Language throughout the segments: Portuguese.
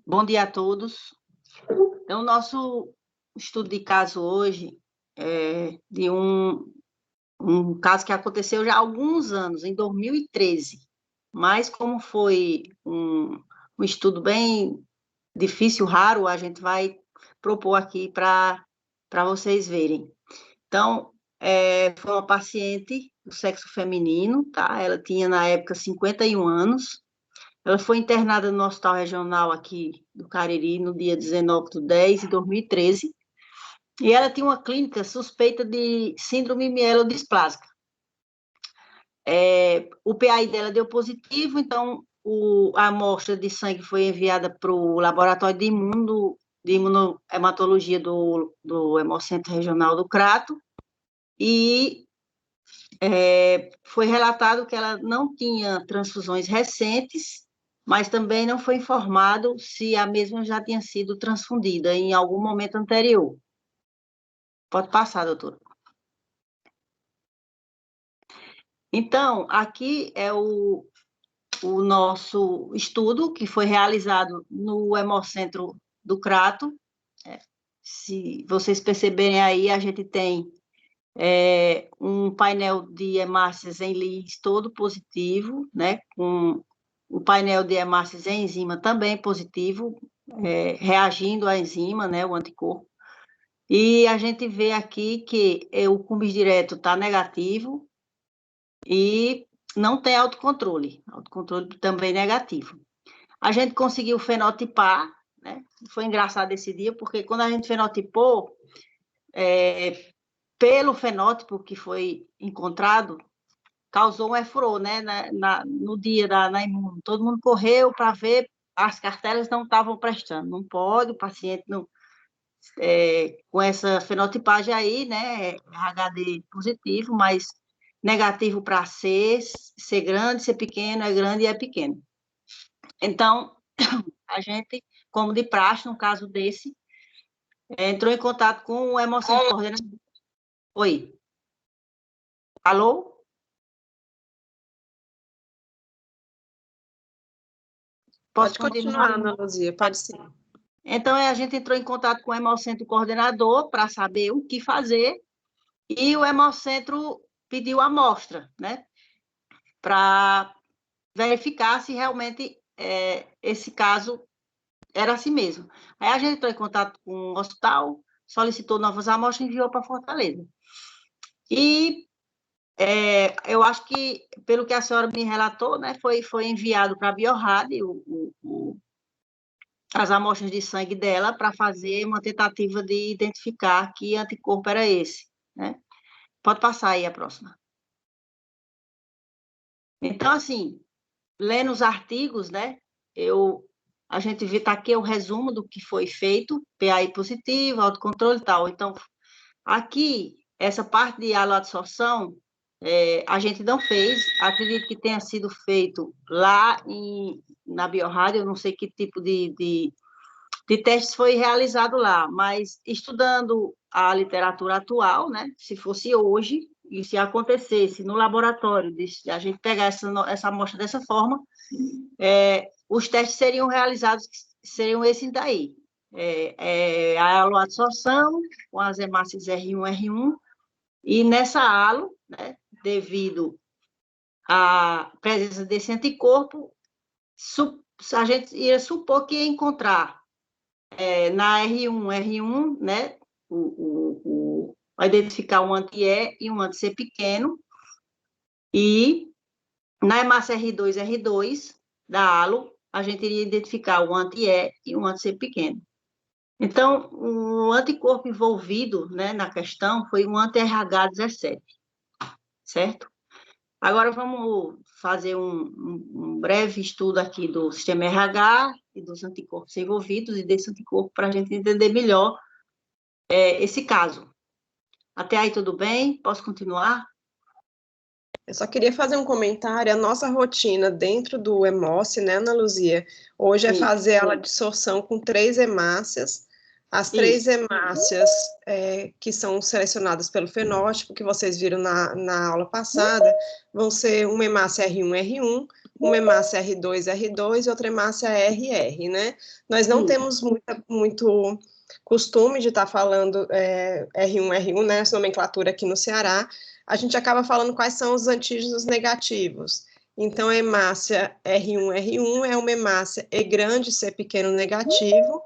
Bom dia a todos. Então, o nosso estudo de caso hoje é de um caso que aconteceu já há alguns anos, em 2013. Mas como foi um estudo bem difícil, raro, a gente vai propor aqui para vocês verem. Então, foi uma paciente do sexo feminino, tá? Ela tinha, na época, 51 anos. Ela foi internada no Hospital Regional aqui do Cariri no dia 19/10/2013, e ela tinha uma clínica suspeita de síndrome mielodisplásica. O PAI dela deu positivo, então a amostra de sangue foi enviada para o laboratório de imunohematologia do Hemocentro Regional do Crato, e foi relatado que ela não tinha transfusões recentes, mas também não foi informado se a mesma já tinha sido transfundida em algum momento anterior. Pode passar, doutora. Então, aqui é o nosso estudo, que foi realizado no Hemocentro do Crato. Se vocês perceberem aí, a gente tem um painel de hemácias em Lis todo positivo, né, com o painel de hemácias em enzima também positivo, reagindo à enzima, né, o anticorpo. E a gente vê aqui que o cumes direto está negativo e não tem autocontrole também negativo. A gente conseguiu fenotipar, né? Foi engraçado esse dia, porque quando a gente fenotipou, pelo fenótipo que foi encontrado, causou um efurô, né, no dia na imuno. Todo mundo correu para ver, as cartelas não estavam prestando. Não pode, o paciente não, com essa fenotipagem aí, né, HD positivo, mas negativo para ser grande, ser pequeno, é grande e é pequeno. Então, a gente, como de praxe, no caso desse, entrou em contato com o hemocentro coordenador. Oi. Alô? Pode continuar, Ana Luzia, pode sim. Então, a gente entrou em contato com o hemocentro coordenador para saber o que fazer, e o hemocentro pediu a amostra, né, para verificar se realmente esse caso era assim mesmo. Aí a gente entrou em contato com o hospital, solicitou novas amostras e enviou para Fortaleza. E eu acho que, pelo que a senhora me relatou, né, foi enviado para a Biorrad as amostras de sangue dela para fazer uma tentativa de identificar que anticorpo era esse, né? Pode passar aí a próxima. Então, assim, lendo os artigos, né, a gente vê, tá aqui o resumo do que foi feito, PAI positivo, autocontrole e tal. Então, aqui, essa parte de haloadsorção, a gente não fez, acredito que tenha sido feito lá na Biorrad, eu não sei que tipo de testes foi realizado lá, mas estudando a literatura atual, né, se fosse hoje, e se acontecesse no laboratório, de a gente pegar essa amostra dessa forma, os testes seriam realizados, seriam esses daí. A haloadsorção, com as hemácias R1, R1, e nessa halo, né, devido à presença desse anticorpo, a gente ia supor que ia encontrar na R1, né, vai identificar um anti-E e um anti-C pequeno, e na hemácia R2 da halo, a gente iria identificar um anti-E e um anti-C pequeno. Então, o anticorpo envolvido, né, na questão foi um anti-RH17, certo? Agora vamos fazer um breve estudo aqui do sistema RH e dos anticorpos envolvidos e desse anticorpo para a gente entender melhor esse caso. Até aí tudo bem? Posso continuar? Eu só queria fazer um comentário. A nossa rotina dentro do Hemoce, né, Ana Luzia, hoje é fazer a dissorção com 3 hemácias. As 3 hemácias que são selecionadas pelo fenótipo, que vocês viram na aula passada, vão ser uma hemácia R1, R1, uma hemácia R2, R2 e outra hemácia RR, né? Nós não temos muito costume de estar falando R1, R1, né? Essa nomenclatura aqui no Ceará. A gente acaba falando quais são os antígenos negativos. Então, a hemácia R1, R1 é uma hemácia E grande, C pequeno negativo.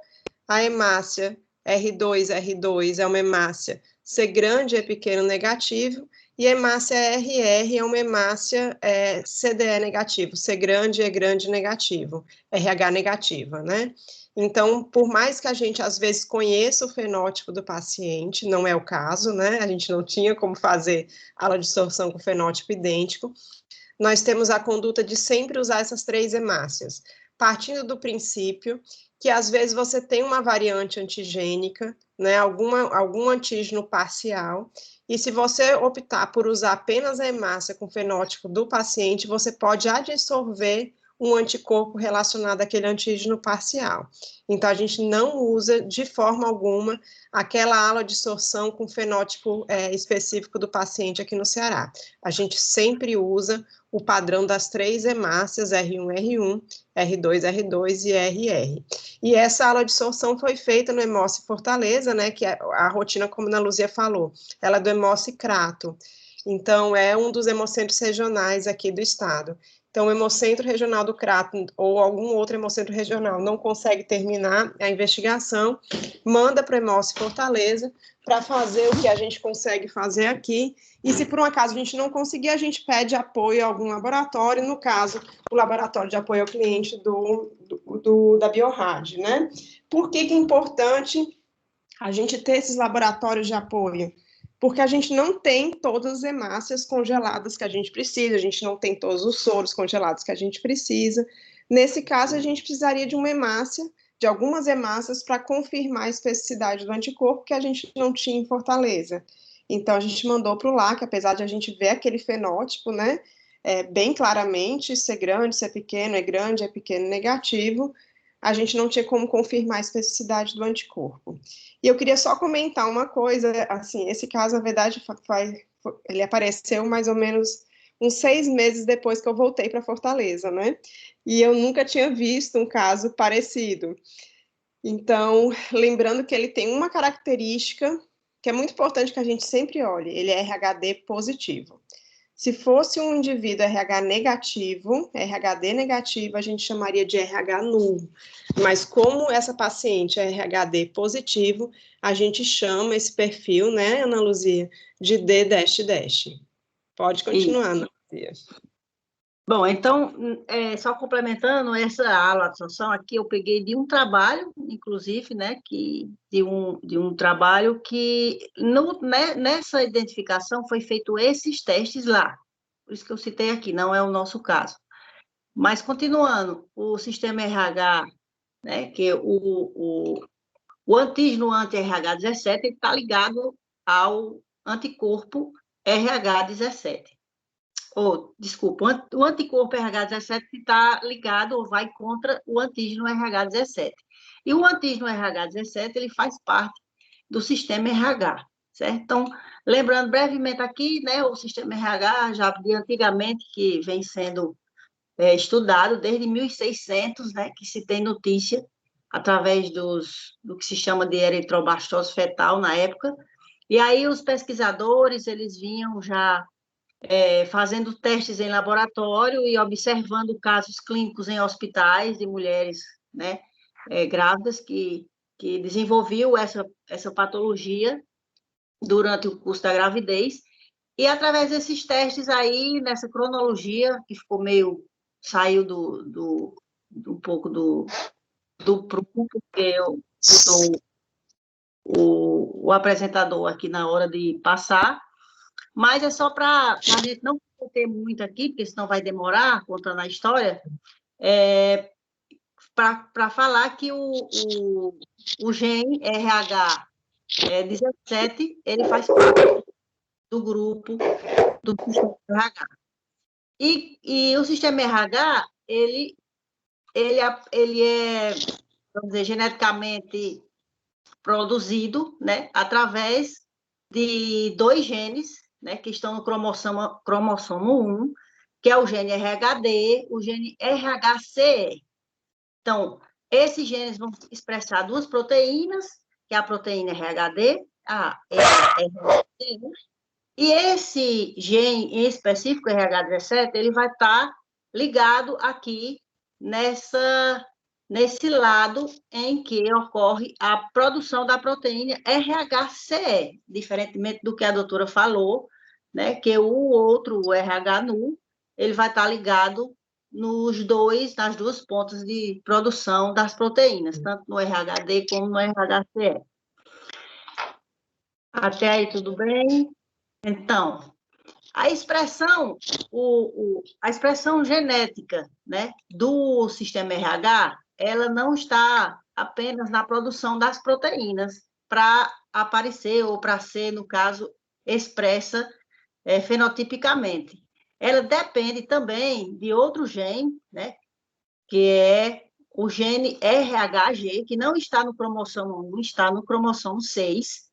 A hemácia R2, R2 é uma hemácia C grande, E pequeno negativo. E a hemácia RR é uma hemácia CDE negativo, C grande, E grande negativo, RH negativa, né? Então, por mais que a gente, às vezes, conheça o fenótipo do paciente, não é o caso, né? A gente não tinha como fazer aula de sorção com fenótipo idêntico, nós temos a conduta de sempre usar essas 3 hemácias, partindo do princípio que, às vezes, você tem uma variante antigênica, né? Algum antígeno parcial, e se você optar por usar apenas a hemácia com fenótipo do paciente, você pode adsorver um anticorpo relacionado àquele antígeno parcial. Então, a gente não usa de forma alguma aquela ala de sorção com fenótipo específico do paciente aqui no Ceará. A gente sempre usa o padrão das 3 hemácias, R1, R1, R2, R2 e RR. E essa ala de sorção foi feita no Hemócio Fortaleza, né, que é a rotina, como a Ana Luzia falou, ela é do Hemócio Crato. Então, é um dos hemocentros regionais aqui do estado. Então, o Hemocentro Regional do Crato ou algum outro hemocentro regional não consegue terminar a investigação, manda para o Hemócio Fortaleza para fazer o que a gente consegue fazer aqui, e se por um acaso a gente não conseguir, a gente pede apoio a algum laboratório, no caso, o laboratório de apoio ao cliente da Biorad, né? Por que é importante a gente ter esses laboratórios de apoio? Porque a gente não tem todas as hemácias congeladas que a gente precisa, a gente não tem todos os soros congelados que a gente precisa. Nesse caso, a gente precisaria de uma hemácia, de algumas hemácias, para confirmar a especificidade do anticorpo que a gente não tinha em Fortaleza. Então, a gente mandou para o LAC, apesar de a gente ver aquele fenótipo, né, bem claramente, ser grande, ser pequeno, é grande, é pequeno, negativo, a gente não tinha como confirmar a especificidade do anticorpo. E eu queria só comentar uma coisa, assim, esse caso, na verdade, ele apareceu mais ou menos uns 6 meses depois que eu voltei para Fortaleza, né? E eu nunca tinha visto um caso parecido. Então, lembrando que ele tem uma característica que é muito importante que a gente sempre olhe, ele é RHD positivo. Se fosse um indivíduo RH negativo, RHD negativo, a gente chamaria de RH nulo. Mas como essa paciente é RHD positivo, a gente chama esse perfil, né, Ana Luzia, de D-. Pode continuar, Ana Luzia. Bom, então, só complementando, essa ala de absorção aqui eu peguei de um trabalho, inclusive, né, de um trabalho que nessa identificação foi feito esses testes lá. Por isso que eu citei aqui, não é o nosso caso. Mas, continuando, o sistema RH, né, que o antígeno anti-RH17 está ligado ao anticorpo RH17. Desculpa, o anticorpo RH17 está ligado ou vai contra o antígeno RH17. E o antígeno RH17, ele faz parte do sistema RH, certo? Então, lembrando brevemente aqui, né, o sistema RH, já de antigamente, que vem sendo estudado desde 1600, né, que se tem notícia, através do que se chama de eritrobastose fetal na época, e aí os pesquisadores, eles vinham já fazendo testes em laboratório e observando casos clínicos em hospitais de mulheres, né, grávidas que desenvolviam essa patologia durante o curso da gravidez. E através desses testes aí, nessa cronologia, que ficou saiu um pouco do prumo, porque eu sou o apresentador aqui na hora de passar, mas é só para a gente não ter muito aqui, porque senão vai demorar contando a história, para falar que o gene RH17, ele faz parte do grupo do sistema RH. E o sistema RH, ele é, vamos dizer, geneticamente produzido, né, através de 2 genes, né, que estão no cromossomo 1, que é o gene RHD, o gene RHCE. Então, esses genes vão expressar duas proteínas, que é a proteína RHD, a RHC, e esse gene em específico, RH17, ele vai estar ligado aqui nesse lado em que ocorre a produção da proteína RHCE, diferentemente do que a doutora falou, né, que o outro, o RH-NU, ele vai estar ligado nas duas pontas de produção das proteínas, tanto no RHD como no RHCE. Até aí tudo bem? Então, a expressão, a expressão genética, né, do sistema RH, ela não está apenas na produção das proteínas para aparecer ou para ser, no caso, expressa fenotipicamente. Ela depende também de outro gene, né, que é o gene RHG, que não está no cromossomo 1, está no cromossomo 6,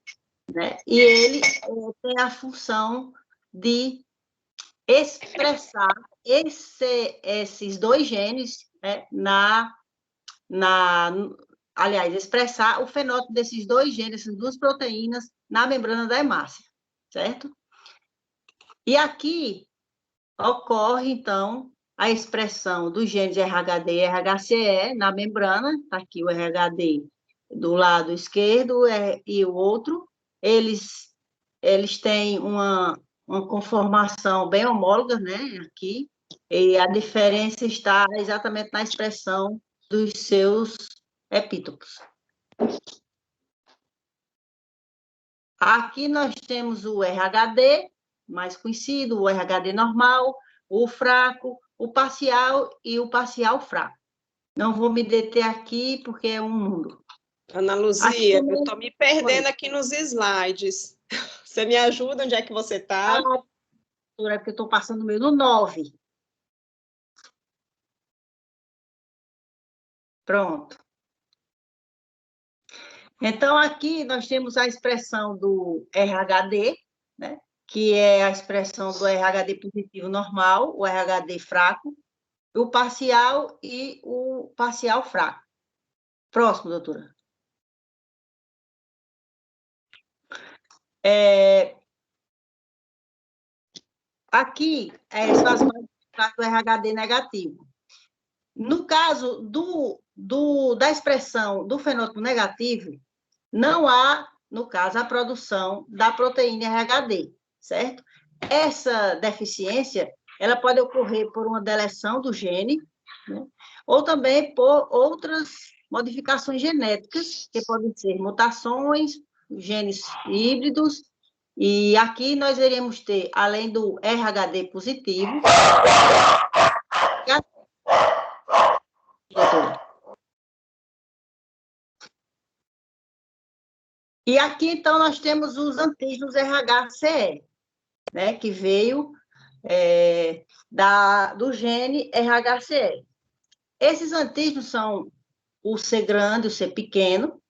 né, e ele tem a função de expressar esses dois genes, né, aliás, expressar o fenótipo desses dois genes, essas duas proteínas, na membrana da hemácia, certo? E aqui ocorre, então, a expressão dos genes RHD e RHCE na membrana, está aqui o RHD do lado esquerdo e o outro, eles têm uma conformação bem homóloga, né, aqui, e a diferença está exatamente na expressão dos seus epítopos. Aqui nós temos o RHD, mais conhecido, o RHD normal, o fraco, o parcial e o parcial fraco. Não vou me deter aqui, porque é um mundo. Ana Luzia, eu estou me perdendo aqui nos slides. Você me ajuda? Onde é que você está? É porque eu estou passando no meio do 9. Pronto. Então, aqui nós temos a expressão do RHD, né, que é a expressão do RHD positivo normal, o RHD fraco, o parcial e o parcial fraco. Próximo, doutora. Aqui, são as manifestações do RHD negativo. No caso da expressão do fenótipo negativo, não há, no caso, a produção da proteína RHD, certo? Essa deficiência, ela pode ocorrer por uma deleção do gene, né? Ou também por outras modificações genéticas, que podem ser mutações, genes híbridos, e aqui nós iremos ter, além do RHD positivo, e aqui, então, nós temos os antígenos RHCE, né, que veio do gene RHCE. Esses antígenos são o C grande e o C pequeno,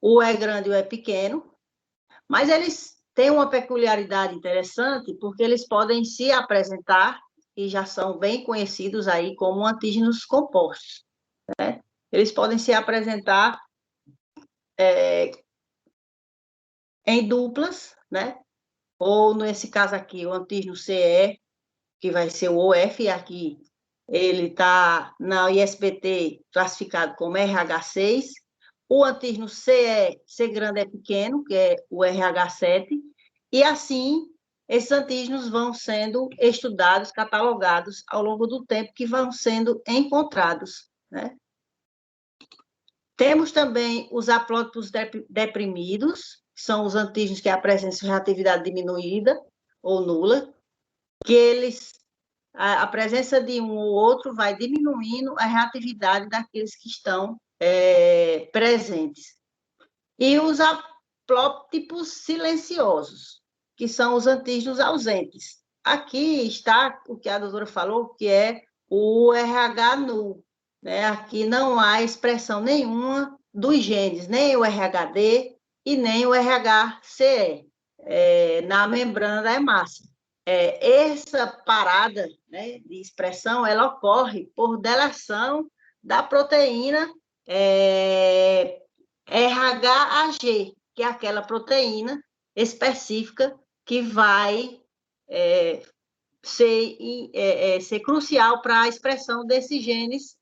o E grande e o E pequeno, mas eles têm uma peculiaridade interessante, porque eles podem se apresentar, e já são bem conhecidos aí como antígenos compostos, né? Eles podem se apresentar em duplas, né? Ou, nesse caso aqui, o antígeno CE, que vai ser o OF, e aqui ele está na ISBT classificado como RH6, o antígeno CE, C grande é pequeno, que é o RH7, e assim esses antígenos vão sendo estudados, catalogados ao longo do tempo que vão sendo encontrados, né? Temos também os haplótipos deprimidos, que são os antígenos que apresentam reatividade diminuída ou nula, que a presença de um ou outro vai diminuindo a reatividade daqueles que estão presentes. E os haplótipos silenciosos, que são os antígenos ausentes. Aqui está o que a doutora falou, que é o RH nulo, né? Aqui não há expressão nenhuma dos genes, nem o RHD e nem o RHCE, na membrana da hemácia. essa parada, né, de expressão, ela ocorre por deleção da proteína RHAG, que é aquela proteína específica que vai ser crucial para a expressão desses genes,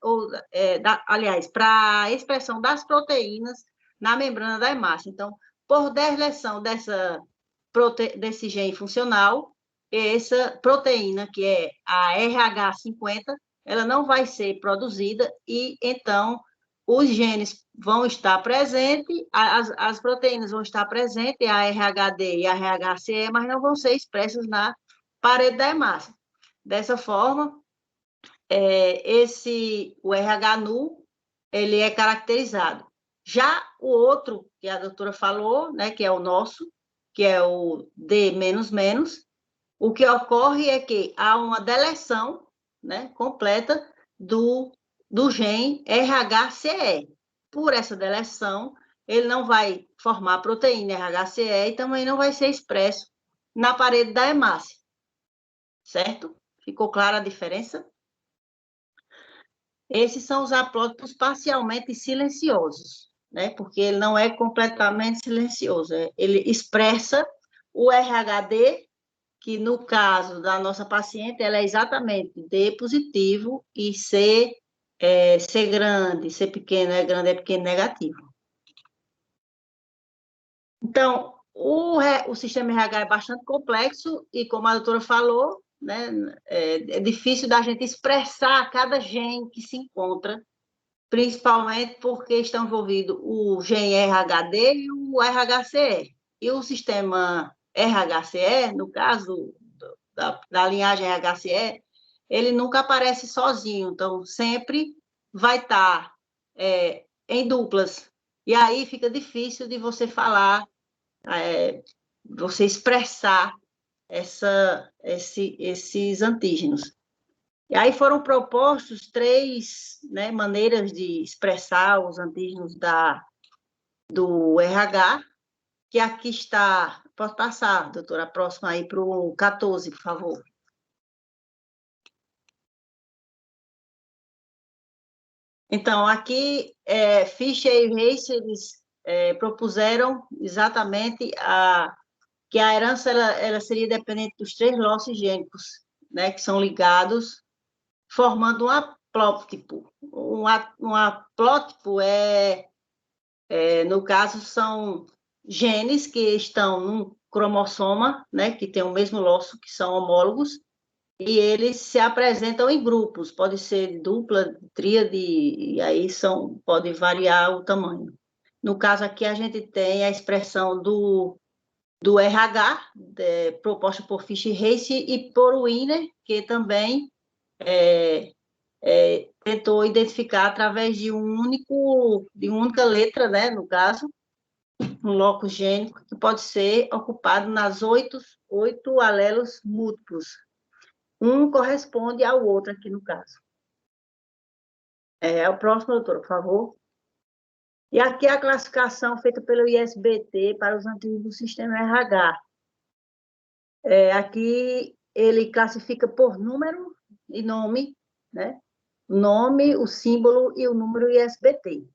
aliás, para a expressão das proteínas na membrana da hemácia. Então, por deleção desse gene funcional, essa proteína, que é a RH50, ela não vai ser produzida e, então, os genes vão estar presentes, as proteínas vão estar presentes, a RHD e a RHCE, mas não vão ser expressas na parede da hemácia. Dessa forma, o RH nulo, ele é caracterizado. Já o outro, que a doutora falou, né, que é o nosso, que é o D++, o que ocorre é que há uma deleção, né, completa do gene RHCE. Por essa deleção, ele não vai formar proteína RHCE e também não vai ser expresso na parede da hemácia. Certo? Ficou clara a diferença? Esses são os haplótipos parcialmente silenciosos, né? Porque ele não é completamente silencioso. Ele expressa o RHD, que no caso da nossa paciente, ela é exatamente D positivo e C grande, C pequeno é grande, é pequeno negativo. Então, o sistema RH é bastante complexo e, como a doutora falou, né, é difícil da gente expressar cada gene que se encontra, principalmente porque estão envolvidos o gene RHD e o RHCE. E o sistema RHCE, no caso da linhagem RHCE, ele nunca aparece sozinho, então sempre vai estar em duplas. E aí fica difícil de você falar, você expressar esses antígenos. E aí foram propostos 3, né, maneiras de expressar os antígenos do RH, que aqui está. Posso passar, doutora, a próxima aí para o 14, por favor. Então, aqui, Fischer e Reis, eles propuseram exatamente que a herança ela seria dependente dos 3 losses gênicos, né, que são ligados, formando um haplótipo. Um haplótipo no caso, são genes que estão num cromossoma, né, que tem o mesmo losso, que são homólogos, e eles se apresentam em grupos, pode ser dupla, tríade, e aí pode variar o tamanho. No caso aqui, a gente tem a expressão do RH, proposta por Fischer e Reis, e por Wiener, que também tentou identificar através de uma única letra, né, no caso, um locus gênico, que pode ser ocupado nas 8 alelos múltiplos. Um corresponde ao outro aqui no caso. O próximo, doutor, por favor. E aqui a classificação feita pelo ISBT para os antígenos do sistema RH. Aqui ele classifica por número e nome, né? O nome, o símbolo e o número ISBT.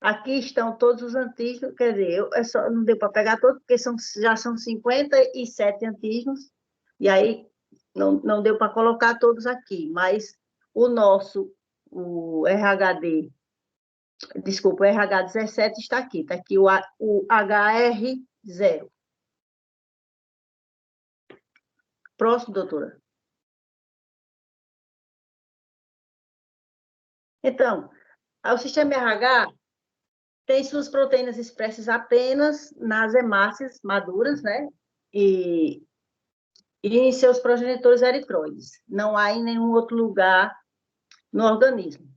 Aqui estão todos os antígenos, quer dizer, não deu para pegar todos, porque já são 57 antígenos, e aí não deu para colocar todos aqui, mas o RHD, desculpa, o RH17 está aqui o HR0. Próximo, doutora. Então, o sistema RH tem suas proteínas expressas apenas nas hemácias maduras, né? E em seus progenitores eritróides. Não há em nenhum outro lugar no organismo.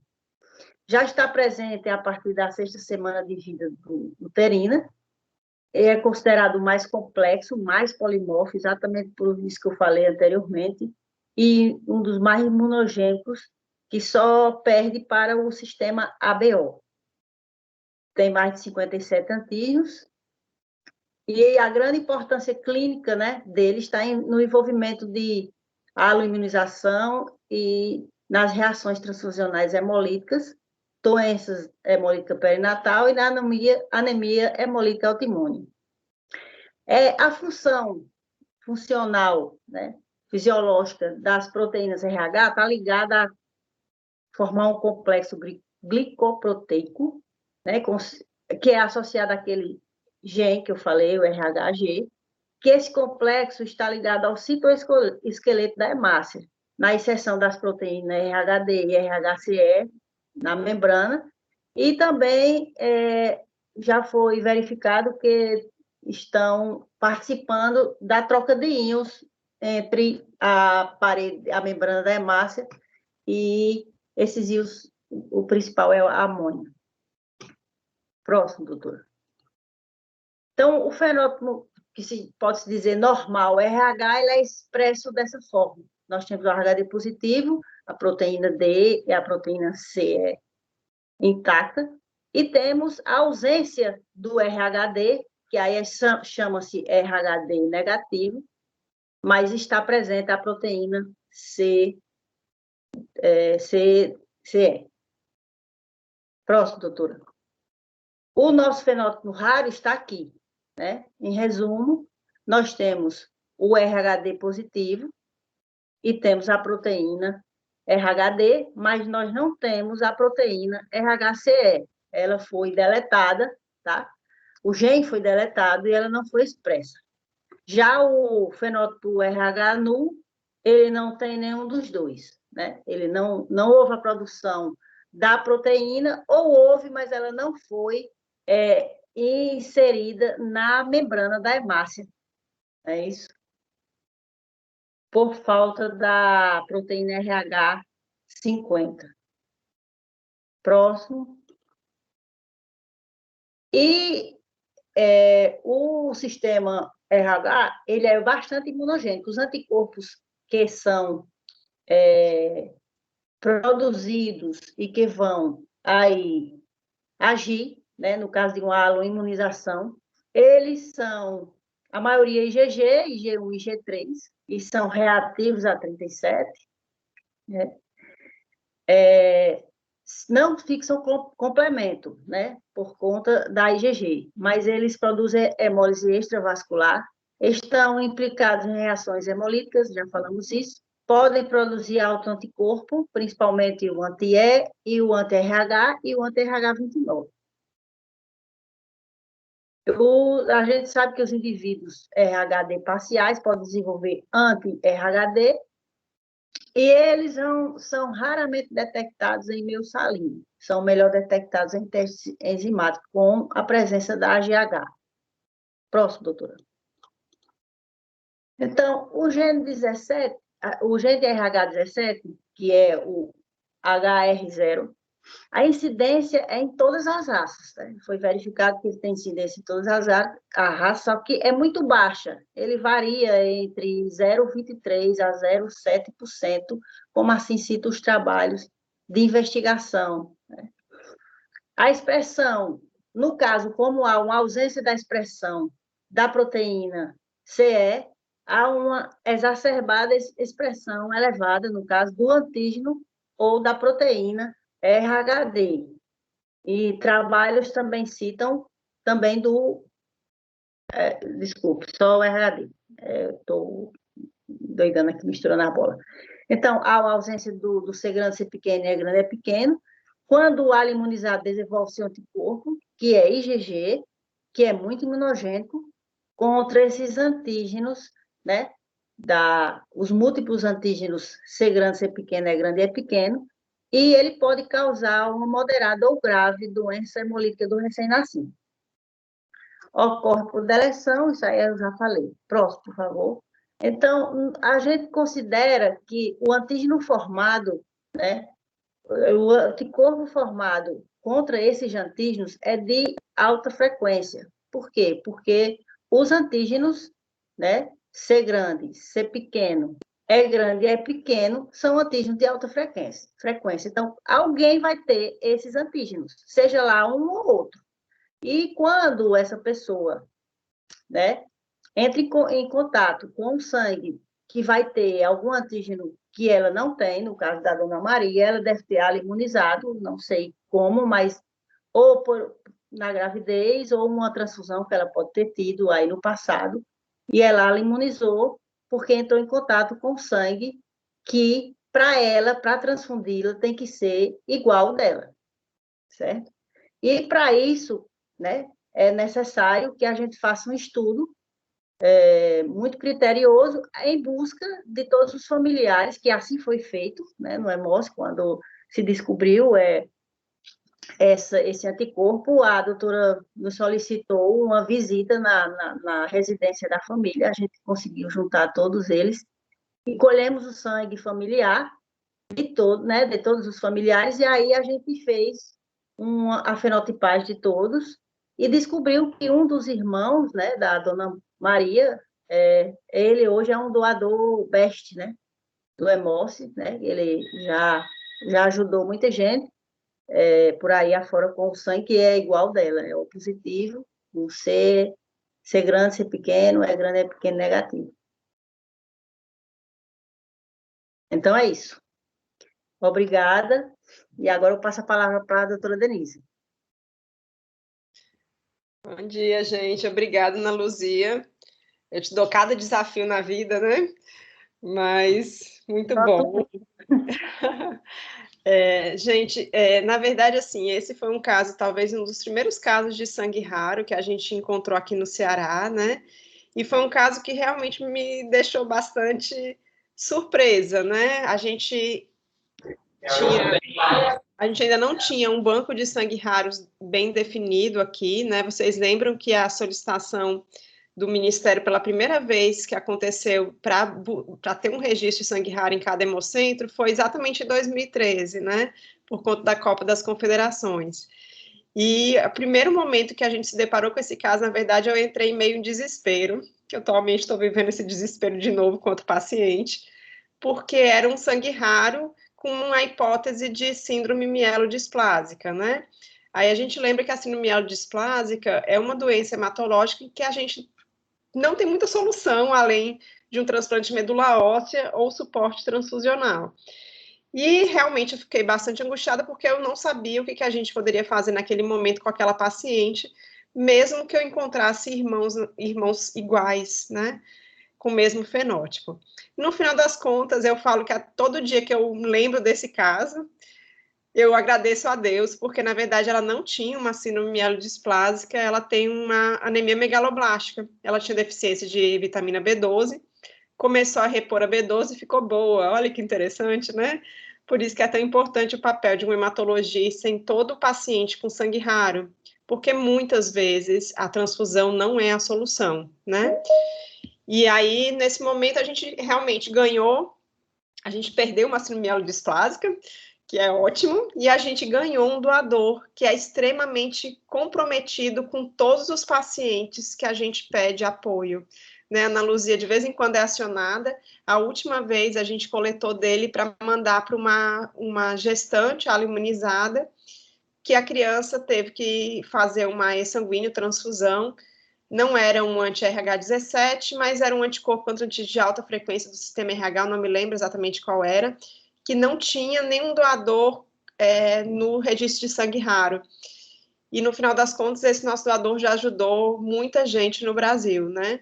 Já está presente a partir da 6ª semana de vida uterina, é considerado mais complexo, mais polimorfo, exatamente por isso que eu falei anteriormente, e um dos mais imunogênicos, que só perde para o sistema ABO. Tem mais de 57 antígenos, E a grande importância clínica, né, dele está no envolvimento de aloimunização e nas reações transfusionais hemolíticas, doenças hemolítica perinatal e na anemia hemolítica autoimune. A função funcional, né, fisiológica das proteínas RH está ligada a formar um complexo glicoproteico, né, que é associado àquele gene que eu falei, o RHG, que esse complexo está ligado ao citoesqueleto da hemácia, na inserção das proteínas RHD e RHCE na membrana, e também já foi verificado que estão participando da troca de íons entre a membrana da hemácia e esses íons, o principal é a amônia. Próximo, doutora. Então, o fenótipo que pode-se dizer normal, RH, ele é expresso dessa forma. Nós temos o RHD positivo, a proteína D e a proteína C intacta, e temos a ausência do RHD, que aí chama-se RHD negativo, mas está presente a proteína CE. Próximo, doutora. O nosso fenótipo raro está aqui, né? Em resumo, nós temos o RHD positivo e temos a proteína RHD, mas nós não temos a proteína RHCE. Ela foi deletada, tá? O gene foi deletado e ela não foi expressa. Já o fenótipo RH nulo, ele não tem nenhum dos dois, né? Ele não houve a produção da proteína, ou houve, mas ela não foi inserida na membrana da hemácia. É isso? Por falta da proteína RH50. Próximo. E o sistema RH, ele é bastante imunogênico. Os anticorpos que são produzidos e que vão aí agir, né, no caso de uma aloimunização, eles são, a maioria IgG, IG1 e IG3, e são reativos a 37, né? Não fixam complemento, né, por conta da IgG, mas eles produzem hemólise extravascular, estão implicados em reações hemolíticas, já falamos isso, podem produzir autoanticorpo, principalmente o anti-E e o anti-RH e o anti-RH29. A gente sabe que os indivíduos RHD parciais podem desenvolver anti-RHD e eles são raramente detectados em meio salino. São melhor detectados em testes enzimáticos com a presença da AGH. Próximo, doutora. Então, o gene 17, o gene de RH17, que é o HR0, a incidência é em todas as raças, né? Foi verificado que ele tem incidência em todas as raças, só que é muito baixa. Ele varia entre 0,23% a 0,7%, como assim cita os trabalhos de investigação, né? A expressão, no caso, como há uma ausência da expressão da proteína CE, há uma exacerbada expressão elevada, no caso do antígeno ou da proteína RHD. E trabalhos também citam também desculpe, só o RHD. Estou doidando aqui, misturando a bola. Então, há a ausência do C grande, C pequeno e E grande, E pequeno. Quando o alho imunizado desenvolve seu anticorpo, que é IgG, que é muito imunogênico, contra esses antígenos, né? Os múltiplos antígenos C grande, C pequeno, E grande e E pequeno, e ele pode causar uma moderada ou grave doença hemolítica do recém-nascido. Ocorre por deleção, isso aí eu já falei. Próximo, por favor. Então, a gente considera que o antígeno formado, né, o anticorpo formado contra esses antígenos é de alta frequência. Por quê? Porque os antígenos, né, C grande, C pequeno, E grande e E pequeno, são antígenos de alta frequência. Então, alguém vai ter esses antígenos, seja lá um ou outro. E quando essa pessoa né, entre em contato com o sangue que vai ter algum antígeno que ela não tem, no caso da Dona Maria, ela deve ter ela imunizado, não sei como, mas ou na gravidez, ou uma transfusão que ela pode ter tido aí no passado, e ela imunizou porque entrou em contato com o sangue que, para ela, para transfundi-la, tem que ser igual ao dela, certo? E, para isso, né, é necessário que a gente faça um estudo muito criterioso em busca de todos os familiares, que assim foi feito, né, no EMOS, quando se descobriu esse anticorpo, a doutora nos solicitou uma visita na residência da família, a gente conseguiu juntar todos eles, e colhemos o sangue familiar de todos os familiares, e aí a gente fez a fenotipagem de todos, e descobriu que um dos irmãos, né, da Dona Maria, ele hoje é um doador best, né, do Hemócio, né, ele já ajudou muita gente, por aí afora com o sangue que é igual dela, é o positivo, o ser grande, ser pequeno, é pequeno, negativo. Então é isso. Obrigada. E agora eu passo a palavra para a doutora Denise. Bom dia, gente. Obrigada, Ana Luzia. Eu te dou cada desafio na vida, né? Mas muito bom. Gente, na verdade, assim, esse foi um caso, talvez um dos primeiros casos de sangue raro que a gente encontrou aqui no Ceará, né? E foi um caso que realmente me deixou bastante surpresa, né? A gente ainda não tinha um banco de sangue raros bem definido aqui, né? Vocês lembram que a solicitação do Ministério pela primeira vez que aconteceu para ter um registro de sangue raro em cada hemocentro foi exatamente em 2013, né? Por conta da Copa das Confederações. E o primeiro momento que a gente se deparou com esse caso, na verdade, eu entrei meio em desespero, que eu atualmente estou vivendo esse desespero de novo quanto paciente, porque era um sangue raro com uma hipótese de síndrome mielodisplásica, né? Aí a gente lembra que a síndrome mielodisplásica é uma doença hematológica que a gente não tem muita solução além de um transplante de medula óssea ou suporte transfusional. E realmente eu fiquei bastante angustiada porque eu não sabia o que a gente poderia fazer naquele momento com aquela paciente, mesmo que eu encontrasse irmãos iguais, né? Com o mesmo fenótipo. No final das contas, eu falo que todo dia que eu lembro desse caso, eu agradeço a Deus, porque na verdade ela não tinha uma síndrome mielodisplásica, ela tem uma anemia megaloblástica. Ela tinha deficiência de vitamina B12, começou a repor a B12 e ficou boa. Olha que interessante, né? Por isso que é tão importante o papel de um hematologista em todo paciente com sangue raro, porque muitas vezes a transfusão não é a solução, né? E aí, nesse momento, a gente realmente ganhou, a gente perdeu uma síndrome mielodisplásica, que é ótimo, e a gente ganhou um doador que é extremamente comprometido com todos os pacientes que a gente pede apoio. Né, a Ana Luzia, de vez em quando é acionada. A última vez a gente coletou dele para mandar para uma gestante imunizada, que a criança teve que fazer uma sanguíneo transfusão. Não era um anti-RH17, mas era um anticorpo contra antígeno de alta frequência do sistema RH, não me lembro exatamente qual era, que não tinha nenhum doador no registro de sangue raro. E no final das contas, esse nosso doador já ajudou muita gente no Brasil, né?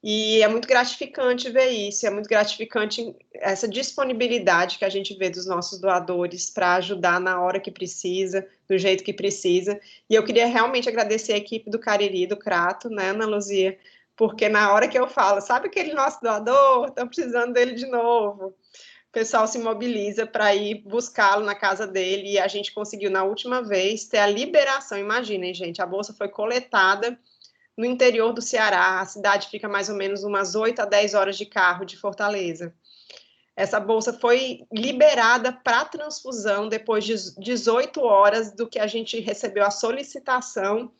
E é muito gratificante ver isso, é muito gratificante essa disponibilidade que a gente vê dos nossos doadores para ajudar na hora que precisa, do jeito que precisa. E eu queria realmente agradecer a equipe do Cariri, do Crato, né, Ana Luzia, porque na hora que eu falo, sabe aquele nosso doador, estão precisando dele de novo, o pessoal se mobiliza para ir buscá-lo na casa dele, e a gente conseguiu, na última vez, ter a liberação. Imaginem, gente, a bolsa foi coletada no interior do Ceará. A cidade fica mais ou menos umas 8 a 10 horas de carro de Fortaleza. Essa bolsa foi liberada para transfusão depois de 18 horas do que a gente recebeu a solicitação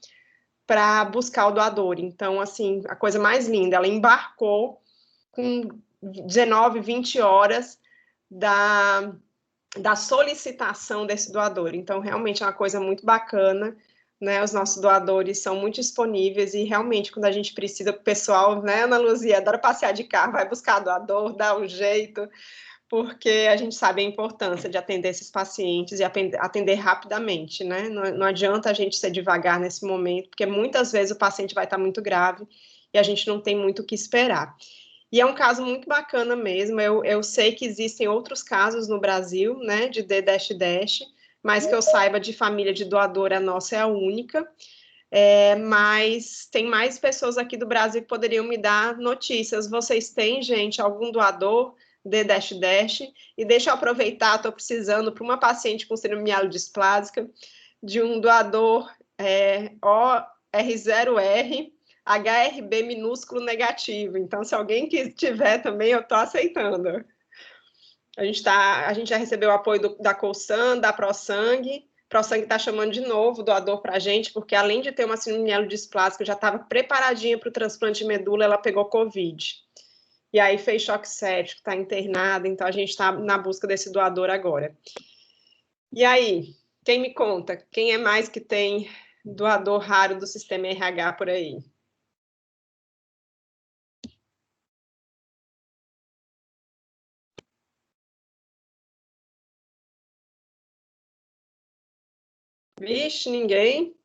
para buscar o doador. Então, assim, a coisa mais linda, ela embarcou com 19, 20 horas da solicitação desse doador. Então, realmente é uma coisa muito bacana. né? Os nossos doadores são muito disponíveis e realmente quando a gente precisa, o pessoal, né, Ana Luzia, adora passear de carro, vai buscar doador, dá um jeito, porque a gente sabe a importância de atender esses pacientes e atender rapidamente, né? Não adianta a gente ser devagar nesse momento, porque muitas vezes o paciente vai estar muito grave e a gente não tem muito o que esperar. E é um caso muito bacana mesmo. Eu sei que existem outros casos no Brasil, né, de D-Dash, mas que eu saiba de família de doador, a nossa é a única. Mas tem mais pessoas aqui do Brasil que poderiam me dar notícias. Vocês têm, gente, algum doador D-Dash? E deixa eu aproveitar, estou precisando para uma paciente com síndrome mielodisplásica de um doador OR0R, HRB minúsculo negativo. Então, se alguém que tiver também, eu estou aceitando. A gente já recebeu o apoio da Colsan, da ProSangue. ProSangue está chamando de novo o doador para a gente, porque além de ter uma síndrome mielodisplásica, já estava preparadinha para o transplante de medula, ela pegou Covid. E aí fez choque séptico, está internada, então a gente está na busca desse doador agora. E aí, quem me conta? Quem é mais que tem doador raro do sistema RH por aí? Vixe, ninguém.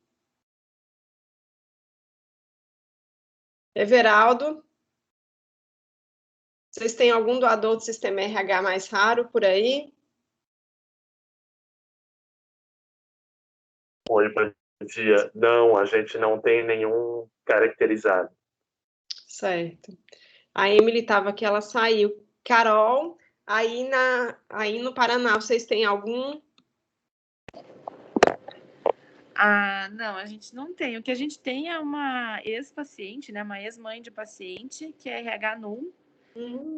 Everaldo, vocês têm algum doador do sistema RH mais raro por aí? Oi, bom dia. Não, a gente não tem nenhum caracterizado. Certo. A Emily estava aqui, ela saiu. Carol, aí no Paraná, vocês têm algum? Não, a gente não tem. O que a gente tem é uma ex-paciente, né? Uma ex-mãe de paciente, que é RH null,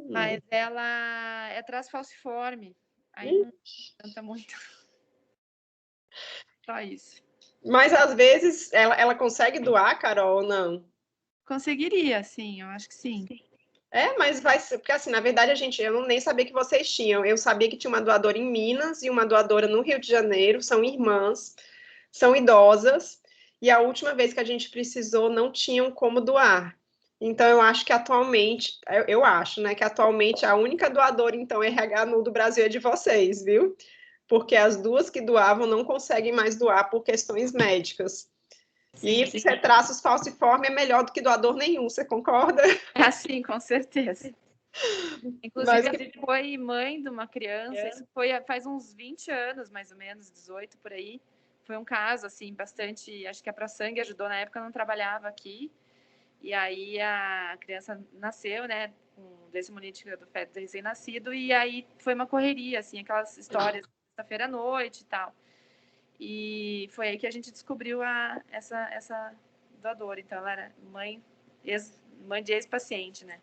mas ela é traço falciforme. Aí não adianta muito. Só isso. Mas às vezes ela consegue doar, Carol, ou não? Conseguiria, sim, eu acho que sim. Mas vai ser, porque assim, na verdade, eu nem sabia que vocês tinham. Eu sabia que tinha uma doadora em Minas e uma doadora no Rio de Janeiro, são irmãs, são idosas, e a última vez que a gente precisou não tinham como doar. Então, eu acho que atualmente, eu acho, né, que atualmente a única doadora, então, RH null do Brasil é de vocês, viu? Porque as duas que doavam não conseguem mais doar por questões médicas. E ser traços falciforme é melhor do que doador nenhum, você concorda? Sim, com certeza. Inclusive, a gente foi mãe de uma criança, isso foi faz uns 20 anos, mais ou menos, 18 por aí. Foi um caso, assim, bastante... Acho que a ProSangue ajudou, na época eu não trabalhava aqui. E aí a criança nasceu, né, com desmonítica do feto recém-nascido, e aí foi uma correria, assim, aquelas histórias de sexta-feira à noite e tal. E foi aí que a gente descobriu essa doadora. Então, ela era mãe de ex-paciente, né?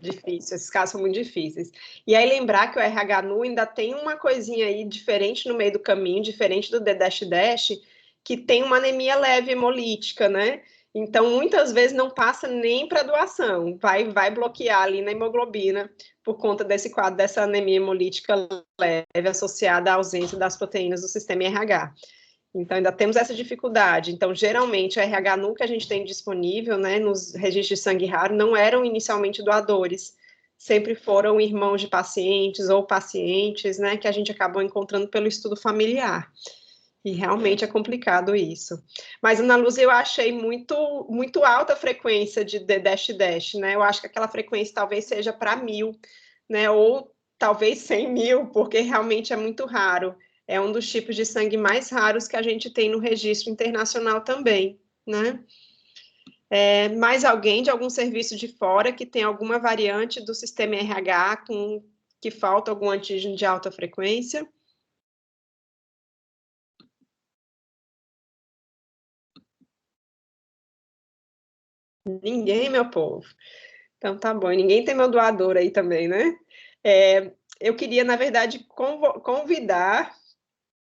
Difícil, esses casos são muito difíceis. E aí lembrar que o RH null ainda tem uma coisinha aí diferente no meio do caminho, diferente do D-Dash, que tem uma anemia leve hemolítica, né? Então, muitas vezes não passa nem para doação, vai bloquear ali na hemoglobina por conta desse quadro, dessa anemia hemolítica leve associada à ausência das proteínas do sistema RH. Então, ainda temos essa dificuldade. Então, geralmente, o RH null que a gente tem disponível, né, nos registros de sangue raro, não eram inicialmente doadores, sempre foram irmãos de pacientes ou pacientes, né, que a gente acabou encontrando pelo estudo familiar. E realmente é complicado isso. Mas, Ana Luz, eu achei muito, muito alta a frequência de D-Dash, né? Eu acho que aquela frequência talvez seja para 1.000, né? Ou talvez 100.000, porque realmente é muito raro. É um dos tipos de sangue mais raros que a gente tem no registro internacional também, né? Mais alguém de algum serviço de fora que tem alguma variante do sistema RH que falta algum antígeno de alta frequência? Ninguém, meu povo. Então tá bom. E ninguém tem meu doador aí também, né? Eu queria, na verdade, convidar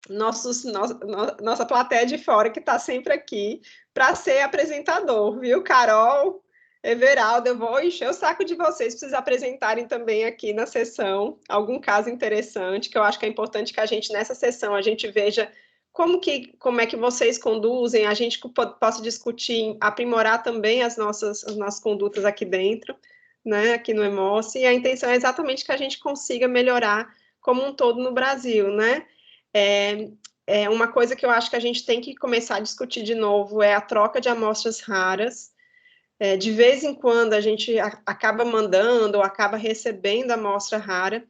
nossa plateia de fora, que está sempre aqui, para ser apresentador, viu? Carol, Everaldo, eu vou encher o saco de vocês para vocês apresentarem também aqui na sessão algum caso interessante, que eu acho que é importante que a gente, nessa sessão, a gente veja como é que vocês conduzem, a gente possa discutir, aprimorar também as nossas condutas aqui dentro, né, aqui no EMOSSE, e a intenção é exatamente que a gente consiga melhorar como um todo no Brasil, né? Uma coisa que eu acho que a gente tem que começar a discutir de novo é a troca de amostras raras. De vez em quando a gente acaba mandando ou acaba recebendo amostra rara,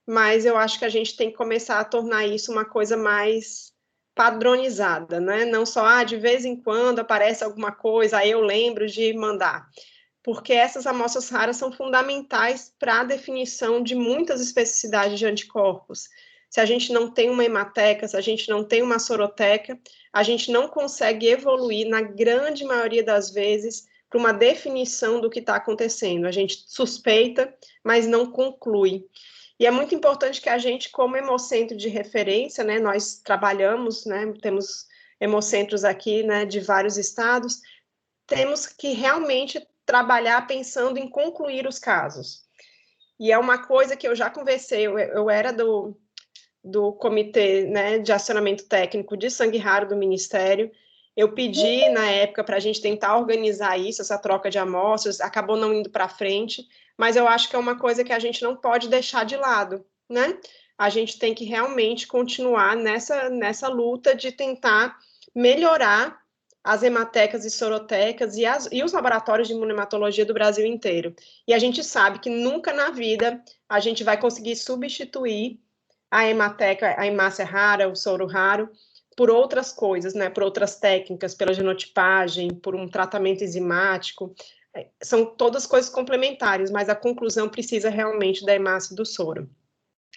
mas eu acho que a gente tem que começar a tornar isso uma coisa mais padronizada, né? Não só, de vez em quando aparece alguma coisa, aí eu lembro de mandar. Porque essas amostras raras são fundamentais para a definição de muitas especificidades de anticorpos. Se a gente não tem uma hemateca, se a gente não tem uma soroteca, a gente não consegue evoluir, na grande maioria das vezes, para uma definição do que está acontecendo. A gente suspeita, mas não conclui. E é muito importante que a gente, como hemocentro de referência, né, nós trabalhamos, né, temos hemocentros aqui, né, de vários estados, temos que realmente trabalhar pensando em concluir os casos. E é uma coisa que eu já conversei, eu era do comitê, né, de acionamento técnico de sangue raro do Ministério. Eu pedi, na época, para a gente tentar organizar isso, essa troca de amostras, acabou não indo para frente, mas eu acho que é uma coisa que a gente não pode deixar de lado, né? A gente tem que realmente continuar nessa luta de tentar melhorar as hematecas e sorotecas e os laboratórios de imunohematologia do Brasil inteiro. E a gente sabe que nunca na vida a gente vai conseguir substituir a hemateca, a hemácia rara, o soro raro, por outras coisas, né, por outras técnicas, pela genotipagem, por um tratamento enzimático, são todas coisas complementares, mas a conclusão precisa realmente da hemácia do soro.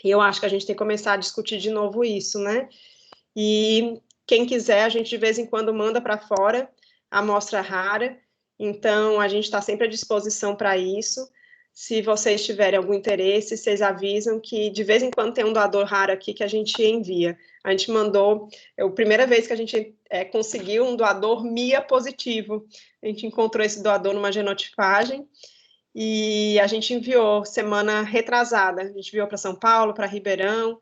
E eu acho que a gente tem que começar a discutir de novo isso, né, e quem quiser, a gente de vez em quando manda para fora a amostra rara, então a gente está sempre à disposição para isso. Se vocês tiverem algum interesse, vocês avisam que de vez em quando tem um doador raro aqui que a gente envia. A gente mandou, a primeira vez que a gente conseguiu um doador MIA positivo. A gente encontrou esse doador numa genotipagem e a gente enviou semana retrasada. A gente enviou para São Paulo, para Ribeirão,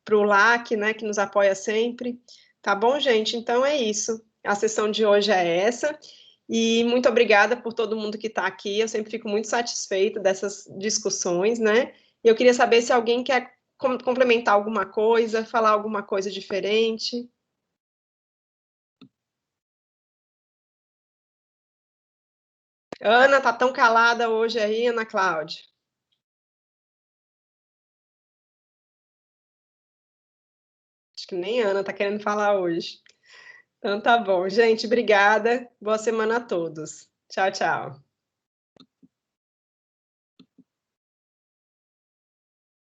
para o LAC, né, que nos apoia sempre. Tá bom, gente? Então é isso. A sessão de hoje é essa. E muito obrigada por todo mundo que está aqui. Eu sempre fico muito satisfeita dessas discussões, né? E eu queria saber se alguém quer complementar alguma coisa, falar alguma coisa diferente. Ana, tá tão calada hoje aí, Ana Cláudia? Acho que nem Ana tá querendo falar hoje. Então tá bom, gente, obrigada. Boa semana a todos. Tchau, tchau.